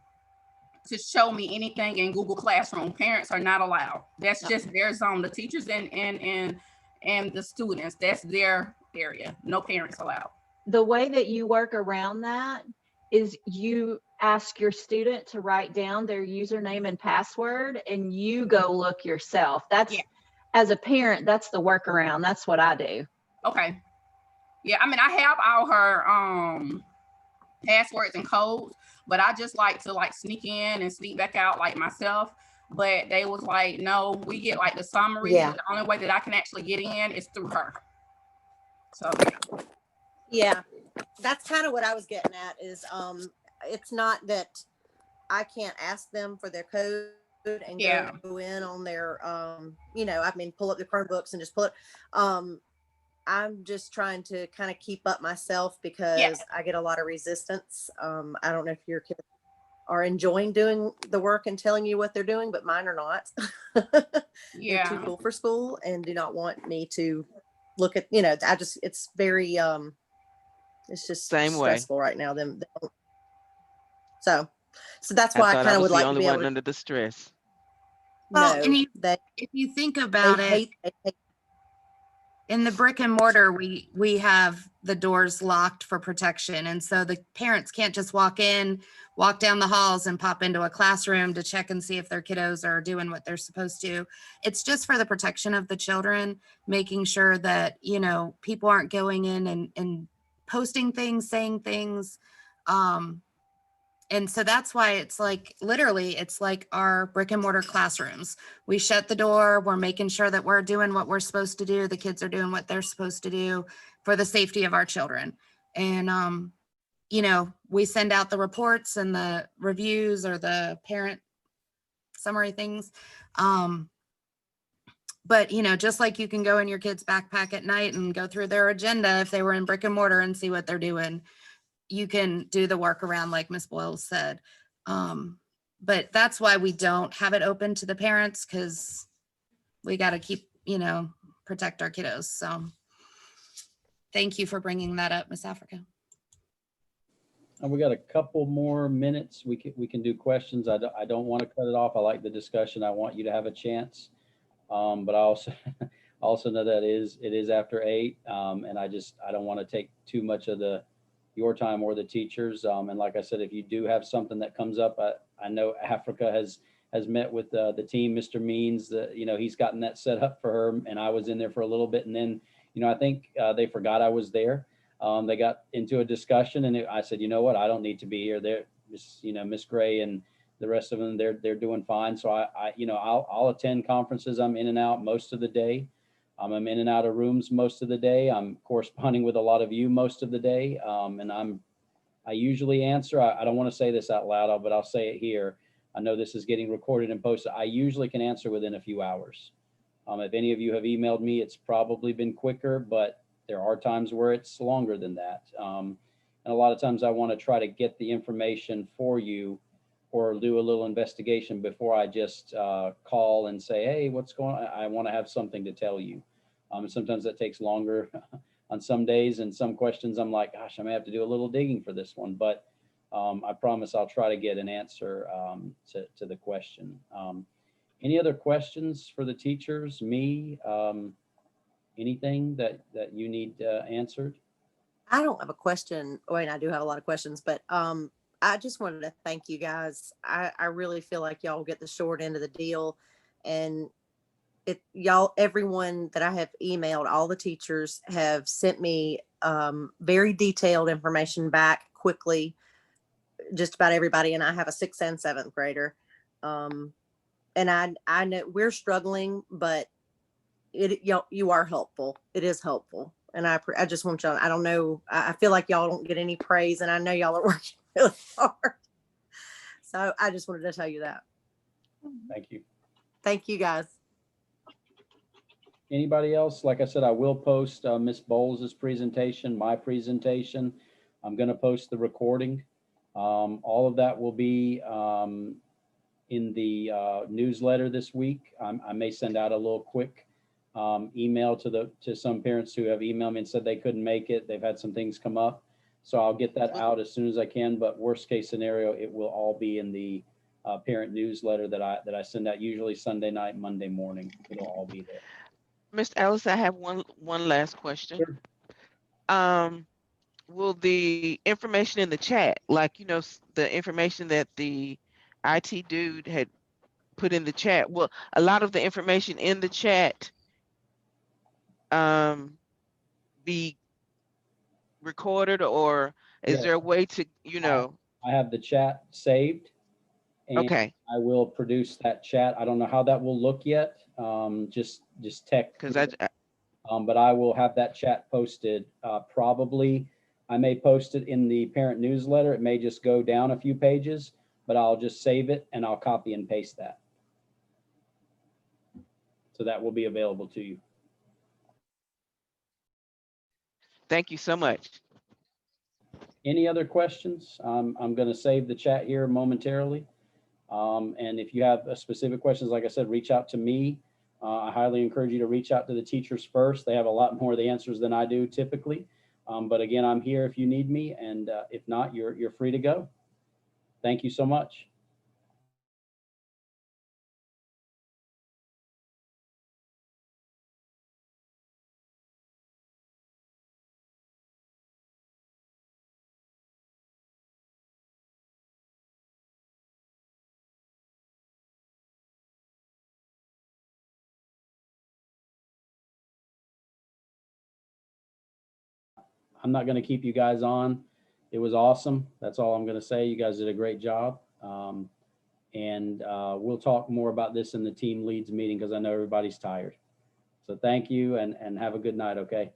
to show me anything in Google Classroom. Parents are not allowed. That's just their zone. The teachers and the students, that's their area. No parents allowed. The way that you work around that is you ask your student to write down their username and password and you go look yourself. That's, as a parent, that's the workaround. That's what I do. Okay. Yeah, I mean, I have all her passwords and codes, but I just like to sneak in and sneak back out like myself. But they was like, no, we get like the summary. Yeah. The only way that I can actually get in is through her. So Yeah, that's kind of what I was getting at is it's not that I can't ask them for their code and go in on their you know, I mean, pull up the Chromebooks and just pull it. I'm just trying to kind of keep up myself because I get a lot of resistance. I don't know if your kids are enjoying doing the work and telling you what they're doing, but mine are not. They're too cool for school and do not want me to look at, you know, I just, it's very, it's just Same stressful way right now. So that's why I kind of would like to be able to, under the stress. Well, no, and they if you think about it, hate in the brick and mortar, we have the doors locked for protection. And so the parents can't just walk down the halls and pop into a classroom to check and see if their kiddos are doing what they're supposed to. It's just for the protection of the children, making sure that, you know, people aren't going in and posting things, saying things. And so that's why it's like, literally, it's like our brick and mortar classrooms. We shut the door, we're making sure that we're doing what we're supposed to do. The kids are doing what they're supposed to do for the safety of our children. And, you know, we send out the reports and the reviews or the parent summary things. But, you know, just like you can go in your kid's backpack at night and go through their agenda if they were in brick and mortar and see what they're doing, you can do the workaround like Ms. Boyle said. But that's why we don't have it open to the parents, because we got to keep, you know, protect our kiddos. So thank you for bringing that up, Miss Africa. And we got a couple more minutes. We can do questions. I don't want to cut it off. I like the discussion. I want you to have a chance. But I also know that it is after 8. And I don't want to take too much of your time or the teachers. And like I said, if you do have something that comes up, I know Africa has met with the team, Mr. Means, you know, he's gotten that set up for her, and I was in there for a little bit. And then, you know, I think they forgot I was there. They got into a discussion, and I said, you know what, I don't need to be here. They're just, you know, Miss Gray and the rest of them, they're doing fine. So you know, I'll attend conferences. I'm in and out most of the day. I'm in and out of rooms most of the day. I'm corresponding with a lot of you most of the day. And I usually answer. I don't want to say this out loud, but I'll say it here. I know this is getting recorded and posted. I usually can answer within a few hours. If any of you have emailed me, it's probably been quicker, but there are times where it's longer than that. And a lot of times I want to try to get the information for you or do a little investigation before I just call and say, hey, what's going on? I want to have something to tell you. And sometimes that takes longer on some days, and some questions I'm like, gosh, I may have to do a little digging for this one, but I promise I'll try to get an answer to the question. Any other questions for the teachers, me, anything that you need answered? I don't have a question. Wait, I do have a lot of questions, but I just wanted to thank you guys. I really feel like y'all get the short end of the deal, and y'all, everyone that I have emailed, all the teachers have sent me very detailed information back quickly, just about everybody. And I have a 6th and 7th grader. And I know we're struggling, but you are helpful. It is helpful. And I just want y'all, I don't know, I feel like y'all don't get any praise, and I know y'all are working really hard. So I just wanted to tell you that. Thank you. Thank you guys. Anybody else? Like I said, I will post Ms. Bowles' presentation, my presentation. I'm going to post the recording. All of that will be in the newsletter this week. I may send out a little quick email to some parents who have emailed me and said they couldn't make it. They've had some things come up. So I'll get that out as soon as I can. But worst case scenario, it will all be in the parent newsletter that I send out usually Sunday night, Monday morning. It'll all be there. Mr. Ellis, I have one last question. Sure. Will the information in the chat, like, you know, the information that the IT dude had put in the chat, will a lot of the information in the chat be recorded, or is Yes. there a way to, you know? I have the chat saved, and Okay. I will produce that chat. I don't know how that will look yet. Just text. Because But I will have that chat posted. Probably, I may post it in the parent newsletter. It may just go down a few pages, but I'll just save it and I'll copy and paste that. So that will be available to you. thank you so much. Any other questions? I'm going to save the chat here momentarily. And if you have specific questions, like I said, reach out to me. I highly encourage you to reach out to the teachers first. They have a lot more of the answers than I do typically. But again, I'm here if you need me. And if not, you're free to go. Thank you so much. I'm not going to keep you guys on. it was awesome. That's all I'm going to say. You guys did a great job. And we'll talk more about this in the team leads meeting because I know everybody's tired. So thank you and have a good night. Okay.